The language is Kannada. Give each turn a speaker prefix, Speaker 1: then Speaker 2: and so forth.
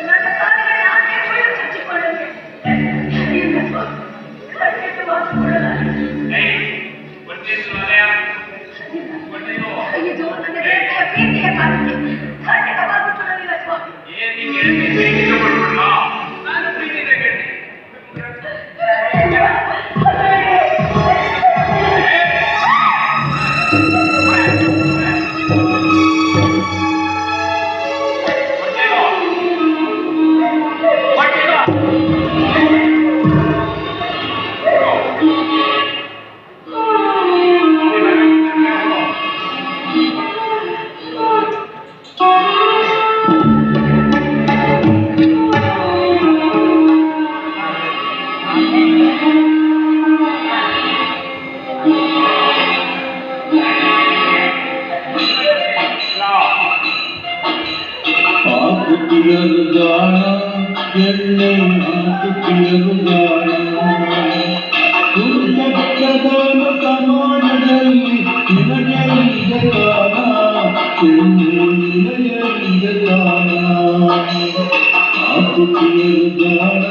Speaker 1: ನನ್ನ ಕಾಲಿಗೆ ನಾನೇ ಮುಳ್ಳು ಚುಚ್ಚಿಕೊಳ್ಳಲು ಇಲ್ಲ ಸ್ವಾಮಿ, ಖಂಡಿತ ಮಾತು ಕೊಡಲಾರೆ. ಇದು ನನ್ನ ಗೆಳತಿಯ ಪ್ರೀತಿಯ ಕಾರಣಕ್ಕೆ ಖಂಡಿತವಾಗೂ ಕೊಡಲಿಲ್ಲ ಸ್ವಾಮಿ.
Speaker 2: ನಾನು ಪ್ರೀತಿಯಿಂದ ಗೆಳತಿ
Speaker 3: ಗಾಣ ಎಣ್ಣೆ ಹಾಕುತ್ತಿಯರು ಗಾಣ ಸತ್ಯದಾನ ಸಮಾಜದಲ್ಲಿ ನಿನಗೆ ಗಾನ ನಿನಗೆ ಗಾನ ಹಾಕುತ್ತಿಯರು ಗಾಣ